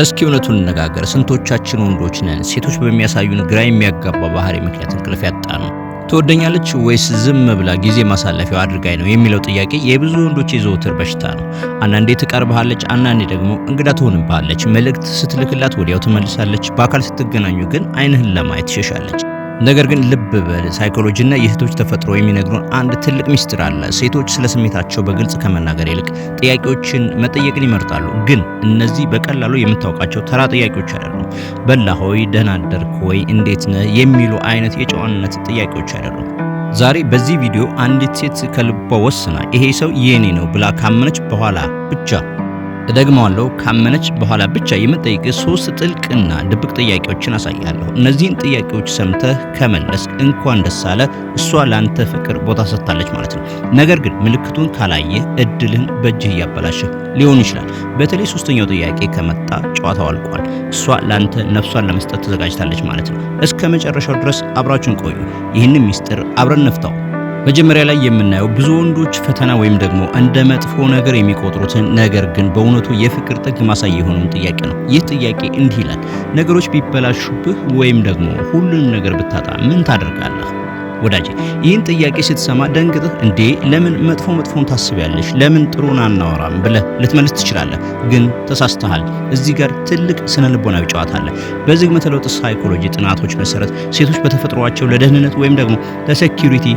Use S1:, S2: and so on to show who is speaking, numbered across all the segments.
S1: እስኪ እውነቱን እንነጋገር። ስንቶቻችን ወንዶች ነን ሴቶች በሚያሳዩን ግራ የሚያጋባ ባህሪ ምክንያት እንቅልፍ ያጣነው? ትወደኛለች ወይስ ዝም ብላ ጊዜ ማሳለፊያው አድርጋኝ ነው የሚለው ጥያቄ የብዙ ወንዶች የዘወትር በሽታ ነው። አንዳንዴ ትቀርብሃለች፣ አንዳንዴ ደግሞ እንግዳ ትሆንብሃለች። መልእክት ስትልክላት ወዲያው ትመልሳለች። በአካል ስትገናኙ ግን ዓይንህን ለማየት ትሸሻለች። ነገር ግን ልብ በል፣ ሳይኮሎጂና የሴቶች ተፈጥሮ የሚነግሩን አንድ ትልቅ ሚስጥር አለ። ሴቶች ስለ ስሜታቸው በግልጽ ከመናገር ይልቅ ጥያቄዎችን መጠየቅን ይመርጣሉ። ግን እነዚህ በቀላሉ የምታውቃቸው ተራ ጥያቄዎች አይደሉም። በላ ሆይ፣ ደህና አደርክ ሆይ፣ እንዴት ነህ የሚሉ አይነት የጨዋነት ጥያቄዎች አይደሉም። ዛሬ በዚህ ቪዲዮ አንዲት ሴት ከልቧ ወስና ይሄ ሰው የኔ ነው ብላ ካመነች በኋላ ብቻ እደግመዋለሁ፣ ካመነች በኋላ ብቻ የምጠይቅ 3 ጥልቅና ድብቅ ጥያቄዎችን አሳያለሁ። እነዚህን ጥያቄዎች ሰምተህ ከመለስ እንኳን ደስ አለ፣ እሷ ላንተ ፍቅር ቦታ ሰጥታለች ማለት ነው። ነገር ግን ምልክቱን ካላየህ እድልህን በእጅህ እያበላሸህ ሊሆን ይችላል። በተለይ 3ኛው ጥያቄ ከመጣ ጨዋታው አልቋል። እሷ ላንተ ነፍሷን ለመስጠት ተዘጋጅታለች ማለት ነው። እስከ መጨረሻው ድረስ አብራችሁን ቆዩ። ይህንን ሚስጥር አብረን ነፍታው። መጀመሪያ ላይ የምናየው ብዙ ወንዶች ፈተና ወይም ደግሞ እንደ መጥፎ ነገር የሚቆጥሩትን ነገር ግን በእውነቱ የፍቅር ጥግ ማሳያ የሆነውን ጥያቄ ነው። ይህ ጥያቄ እንዲህ ይላል፣ ነገሮች ቢበላሹብህ ወይም ደግሞ ሁሉንም ነገር ብታጣ ምን ታደርጋለህ? ወዳጄ ይህን ጥያቄ ስትሰማ ደንግጥህ እንዴ ለምን መጥፎን ታስቢያለሽ? ለምን ጥሩን አናወራም ብለህ ልትመልስ ትችላለህ። ግን ተሳስተሃል። እዚህ ጋር ትልቅ ስነ ልቦናዊ ጨዋታ አለ። በዝግመተ ለውጥ ሳይኮሎጂ ጥናቶች መሰረት ሴቶች በተፈጥሯቸው ለደህንነት ወይም ደግሞ ለሴኩሪቲ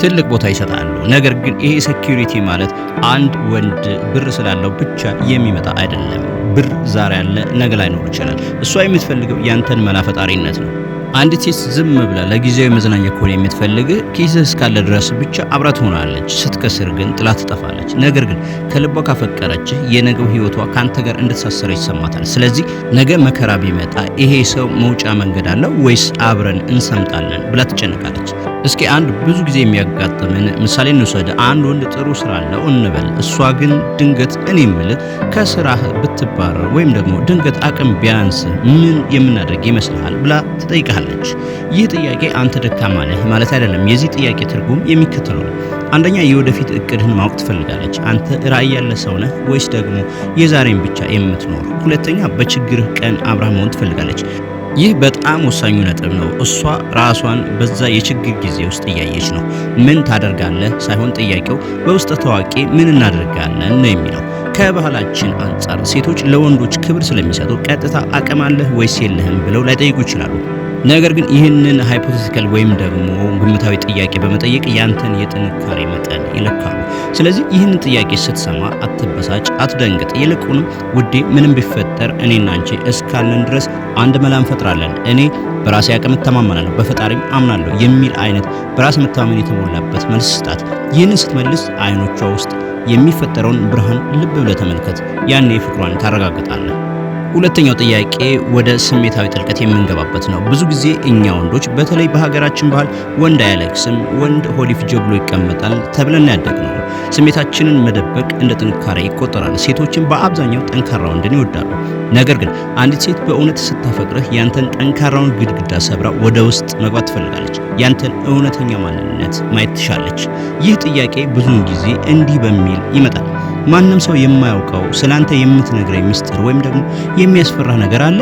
S1: ትልቅ ቦታ ይሰጣሉ። ነገር ግን ይሄ ሴኩሪቲ ማለት አንድ ወንድ ብር ስላለው ብቻ የሚመጣ አይደለም። ብር ዛሬ ያለ ነገ ላይኖር ይችላል። እሷ የምትፈልገው ያንተን መላፈጣሪነት ነው። አንዲት ሴት ዝም ብላ ለጊዜያዊ መዝናኛ ከሆነ የምትፈልግህ ኪስህ እስካለ ድረስ ብቻ አብራ ትሆናለች። ስትከስር ግን ጥላ ትጠፋለች። ነገር ግን ከልቧ ካፈቀረችህ የነገው ህይወቷ ካንተ ጋር እንደተሳሰረ ይሰማታል። ስለዚህ ነገ መከራ ቢመጣ ይሄ ሰው መውጫ መንገድ አለው ወይስ አብረን እንሰምጣለን ብላ ትጨነቃለች። እስኪ አንድ ብዙ ጊዜ የሚያጋጥምን ምሳሌ እንውሰድ። አንድ ወንድ ጥሩ ስራ አለው እንበል። እሷ ግን ድንገት እኔ የምልህ ከስራህ ብትባረር ወይም ደግሞ ድንገት አቅም ቢያንስ ምን የምናደርግ ይመስልሃል ብላ ትጠይቃለች። ይህ ጥያቄ አንተ ደካማ ነህ ማለት አይደለም። የዚህ ጥያቄ ትርጉም የሚከተለው ነው። አንደኛ የወደፊት እቅድህን ማወቅ ትፈልጋለች። አንተ ራዕይ ያለ ሰው ነህ ወይስ ደግሞ የዛሬን ብቻ የምትኖር? ሁለተኛ በችግርህ ቀን አብረህ መሆን ትፈልጋለች። ይህ በጣም ወሳኙ ነጥብ ነው። እሷ ራሷን በዛ የችግር ጊዜ ውስጥ እያየች ነው። ምን ታደርጋለህ ሳይሆን ጥያቄው በውስጥ ታዋቂ ምን እናደርጋለን ነው የሚለው። ከባህላችን አንጻር ሴቶች ለወንዶች ክብር ስለሚሰጡ ቀጥታ አቅም አለህ ወይስ የለህም ብለው ላይጠይቁ ይችላሉ። ነገር ግን ይህንን ሃይፖቴቲካል ወይም ደግሞ ግምታዊ ጥያቄ በመጠየቅ ያንተን የጥንካሬ መጠን ይለካሉ። ስለዚህ ይህንን ጥያቄ ስትሰማ አትበሳጭ፣ አትደንግጥ። ይልቁንም ውዴ ምንም ቢፈጠር እኔና አንቺ እስካለን ድረስ አንድ መላ እንፈጥራለን። እኔ በራሴ አቅም እተማመናለሁ፣ በፈጣሪም አምናለሁ የሚል አይነት በራስ መተማመን የተሞላበት መልስ ስጣት። ይህንን ስትመልስ አይኖቿ ውስጥ የሚፈጠረውን ብርሃን ልብ ብለህ ተመልከት። ያኔ ፍቅሯን ታረጋግጣለህ። ሁለተኛው ጥያቄ ወደ ስሜታዊ ጥልቀት የምንገባበት ነው። ብዙ ጊዜ እኛ ወንዶች በተለይ በሀገራችን ባህል ወንድ አያለቅስም፣ ወንድ ሆድ ይፍጀ ብሎ ይቀመጣል ተብለን ያደግነው። ስሜታችንን መደበቅ እንደ ጥንካሬ ይቆጠራል። ሴቶችን በአብዛኛው ጠንካራ ወንድን ይወዳሉ። ነገር ግን አንዲት ሴት በእውነት ስታፈቅርህ ያንተን ጠንካራውን ግድግዳ ሰብራ ወደ ውስጥ መግባት ትፈልጋለች። ያንተን እውነተኛ ማንነት ማየት ትሻለች። ይህ ጥያቄ ብዙውን ጊዜ እንዲህ በሚል ይመጣል። ማንም ሰው የማያውቀው ስላንተ የምትነግረኝ ሚስጥር ወይም ደግሞ የሚያስፈራ ነገር አለ?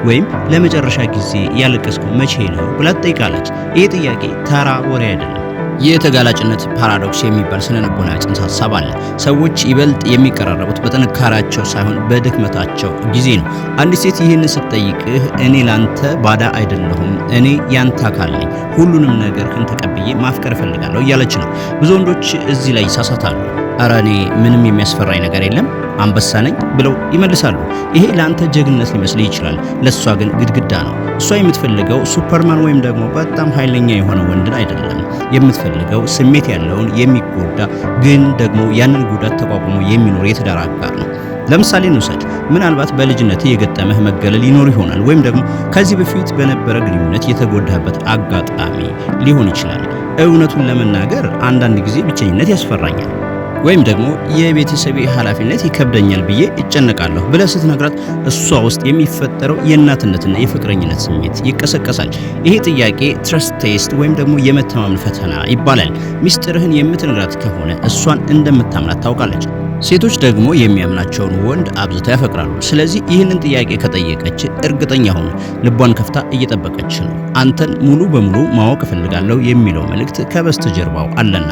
S1: ወይም ለመጨረሻ ጊዜ ያለቀስከው መቼ ነው ብላ ትጠይቃለች። ይህ ጥያቄ ተራ ወሬ አይደለም። የተጋላጭነት ፓራዶክስ የሚባል ስነ ልቦናዊ ጽንሰ ሐሳብ አለ። ሰዎች ይበልጥ የሚቀራረቡት በጥንካሬያቸው ሳይሆን በድክመታቸው ጊዜ ነው። አንዲት ሴት ይህን ስትጠይቅህ እኔ ላንተ ባዳ አይደለሁም፣ እኔ ያንተ አካል ነኝ፣ ሁሉንም ነገርህን ተቀብዬ ማፍቀር እፈልጋለሁ እያለች ነው። ብዙ ወንዶች እዚህ ላይ ይሳሳታሉ። ኧረ እኔ ምንም የሚያስፈራኝ ነገር የለም አንበሳ ነኝ ብለው ይመልሳሉ። ይሄ ለአንተ ጀግንነት ሊመስልህ ይችላል፣ ለእሷ ግን ግድግዳ ነው። እሷ የምትፈልገው ሱፐርማን ወይም ደግሞ በጣም ኃይለኛ የሆነ ወንድን አይደለም። የምትፈልገው ስሜት ያለውን የሚጎዳ ግን ደግሞ ያንን ጉዳት ተቋቁሞ የሚኖር የትዳር አጋር ነው። ለምሳሌ እንውሰድ። ምናልባት በልጅነት የገጠመህ መገለል ይኖር ይሆናል፣ ወይም ደግሞ ከዚህ በፊት በነበረ ግንኙነት የተጎዳበት አጋጣሚ ሊሆን ይችላል። እውነቱን ለመናገር አንዳንድ ጊዜ ብቸኝነት ያስፈራኛል ወይም ደግሞ የቤተሰቤ ኃላፊነት ይከብደኛል ብዬ እጨነቃለሁ ብለህ ስትነግራት እሷ ውስጥ የሚፈጠረው የእናትነትና የፍቅረኝነት ስሜት ይቀሰቀሳል። ይሄ ጥያቄ ትረስት ቴስት ወይም ደግሞ የመተማመን ፈተና ይባላል። ሚስጥርህን የምትነግራት ከሆነ እሷን እንደምታምናት ታውቃለች። ሴቶች ደግሞ የሚያምናቸውን ወንድ አብዝተው ያፈቅራሉ። ስለዚህ ይህንን ጥያቄ ከጠየቀች እርግጠኛ ሁን ልቧን ከፍታ እየጠበቀች ነው። አንተን ሙሉ በሙሉ ማወቅ እፈልጋለሁ የሚለው መልእክት ከበስተጀርባው አለና።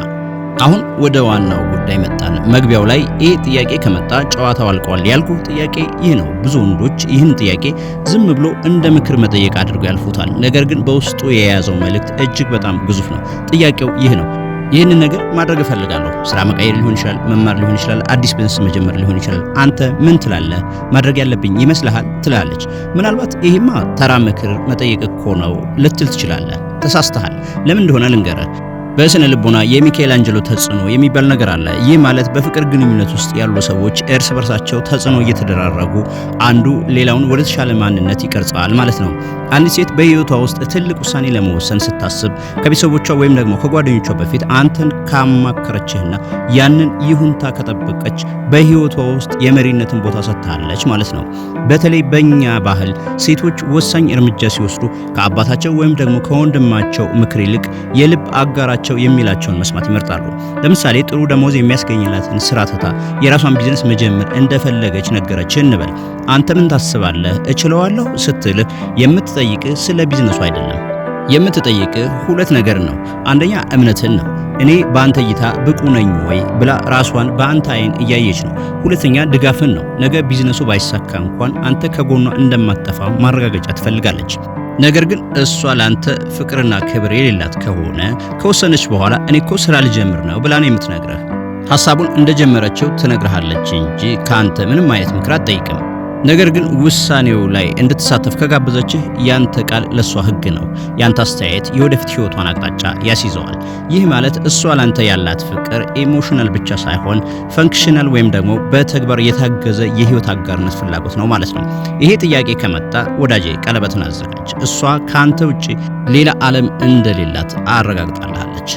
S1: አሁን ወደ ዋናው ጉዳይ መጣን። መግቢያው ላይ ይህ ጥያቄ ከመጣ ጨዋታው አልቋል ያልኩ ጥያቄ ይህ ነው። ብዙ ወንዶች ይህን ጥያቄ ዝም ብሎ እንደ ምክር መጠየቅ አድርገው ያልፉታል። ነገር ግን በውስጡ የያዘው መልእክት እጅግ በጣም ግዙፍ ነው። ጥያቄው ይህ ነው። ይህንን ነገር ማድረግ እፈልጋለሁ። ስራ መቀየር ሊሆን ይችላል፣ መማር ሊሆን ይችላል፣ አዲስ ቢዝነስ መጀመር ሊሆን ይችላል። አንተ ምን ትላለህ? ማድረግ ያለብኝ ይመስልሃል? ትላለች። ምናልባት ይሄማ ተራ ምክር መጠየቅ እኮ ነው ልትል ትችላለህ። ተሳስተሃል። ለምን እንደሆነ ልንገርህ። በስነ ልቦና የሚካኤል አንጀሎ ተጽዕኖ የሚባል ነገር አለ። ይህ ማለት በፍቅር ግንኙነት ውስጥ ያሉ ሰዎች እርስ በርሳቸው ተጽዕኖ እየተደራረጉ አንዱ ሌላውን ወደ ተሻለ ማንነት ይቀርጻል ማለት ነው። አንዲት ሴት በህይወቷ ውስጥ ትልቅ ውሳኔ ለመወሰን ስታስብ ከቤተሰቦቿ ወይም ደግሞ ከጓደኞቿ በፊት አንተን ካማከረችህና ያንን ይሁንታ ከጠበቀች በህይወቷ ውስጥ የመሪነትን ቦታ ሰጥታለች ማለት ነው። በተለይ በእኛ ባህል ሴቶች ወሳኝ እርምጃ ሲወስዱ ከአባታቸው ወይም ደግሞ ከወንድማቸው ምክር ይልቅ የልብ አጋራቸው የሚላቸውን መስማት ይመርጣሉ። ለምሳሌ ጥሩ ደሞዝ የሚያስገኝላትን ስራ ትታ የራሷን ቢዝነስ መጀመር እንደፈለገች ነገረች እንበል። አንተ ምን ታስባለህ? እችለዋለሁ ስትልህ የምትጠይቅህ ስለ ቢዝነሱ አይደለም። የምትጠይቅህ ሁለት ነገር ነው። አንደኛ እምነትን ነው። እኔ በአንተ እይታ ብቁ ነኝ ወይ ብላ ራሷን በአንተ አይን እያየች ነው። ሁለተኛ ድጋፍን ነው። ነገ ቢዝነሱ ባይሳካ እንኳን አንተ ከጎኗ እንደማትጠፋ ማረጋገጫ ትፈልጋለች። ነገር ግን እሷ ላንተ ፍቅርና ክብር የሌላት ከሆነ ከወሰነች በኋላ እኔ እኮ ስራ ልጀምር ነው ብላ ነው የምትነግረህ። ሐሳቡን እንደጀመረችው ትነግርሃለች እንጂ ካንተ ምንም አይነት ምክር አትጠይቅም። ነገር ግን ውሳኔው ላይ እንድትሳተፍ ከጋበዘችህ ያንተ ቃል ለሷ ህግ ነው። ያንተ አስተያየት የወደፊት ህይወቷን አቅጣጫ ያስይዘዋል። ይህ ማለት እሷ ላንተ ያላት ፍቅር ኢሞሽናል ብቻ ሳይሆን ፈንክሽናል ወይም ደግሞ በተግባር የታገዘ የህይወት አጋርነት ፍላጎት ነው ማለት ነው። ይሄ ጥያቄ ከመጣ ወዳጄ ቀለበትን አዘጋጅ። እሷ ካንተ ውጪ ሌላ ዓለም እንደሌላት አረጋግጣለች።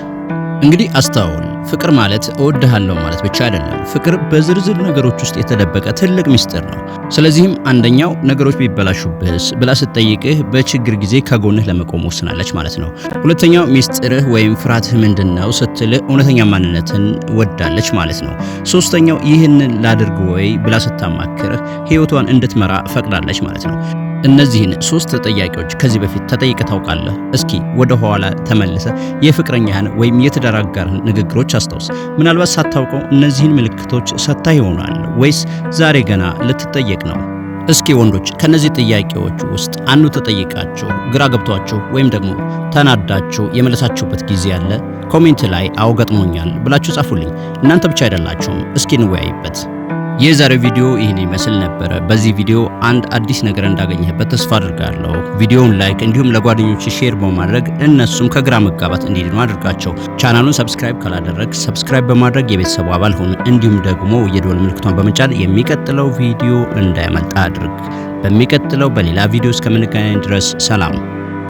S1: እንግዲህ አስተውል፣ ፍቅር ማለት እወድሃለሁ ማለት ብቻ አይደለም። ፍቅር በዝርዝር ነገሮች ውስጥ የተደበቀ ትልቅ ሚስጥር ነው። ስለዚህም አንደኛው ነገሮች ቢበላሹብህስ ብላ ስትጠይቅህ በችግር ጊዜ ከጎንህ ለመቆም ወስናለች ማለት ነው። ሁለተኛው ሚስጥርህ ወይም ፍርሃትህ ምንድነው ስትልህ እውነተኛ ማንነትን ወዳለች ማለት ነው። ሶስተኛው ይህንን ላድርግ ወይ ብላ ስታማክርህ ህይወቷን እንድትመራ ፈቅዳለች ማለት ነው። እነዚህን ሶስት ጥያቄዎች ከዚህ በፊት ተጠይቀህ ታውቃለህ? እስኪ ወደ ኋላ ተመልሰ የፍቅረኛህን ወይም የትዳር አጋርህን ንግግሮች አስታውስ። ምናልባት ሳታውቀው እነዚህን ምልክቶች ሰጥታ ይሆናል ወይስ ዛሬ ገና ልትጠየቅ ነው? እስኪ ወንዶች ከነዚህ ጥያቄዎች ውስጥ አንዱ ተጠይቃችሁ ግራ ገብቷችሁ ወይም ደግሞ ተናዳችሁ የመለሳችሁበት ጊዜ አለ? ኮሜንት ላይ አዎ ገጥሞኛል ብላችሁ ጻፉልኝ። እናንተ ብቻ አይደላችሁም። እስኪ እንወያይበት። የዛሬው ቪዲዮ ይህን ይመስል ነበር። በዚህ ቪዲዮ አንድ አዲስ ነገር እንዳገኘህበት ተስፋ አድርጋለሁ። ቪዲዮውን ላይክ እንዲሁም ለጓደኞች ሼር በማድረግ እነሱም ከግራ መጋባት እንዲድኑ አድርጋቸው። ቻናሉን ሰብስክራይብ ካላደረግ ሰብስክራይብ በማድረግ የቤተሰቡ አባል ሁን። እንዲሁም ደግሞ የደወል ምልክቷን በመጫን የሚቀጥለው ቪዲዮ እንዳይመልጥ አድርግ። በሚቀጥለው በሌላ ቪዲዮ እስከምንገናኝ ድረስ ሰላም።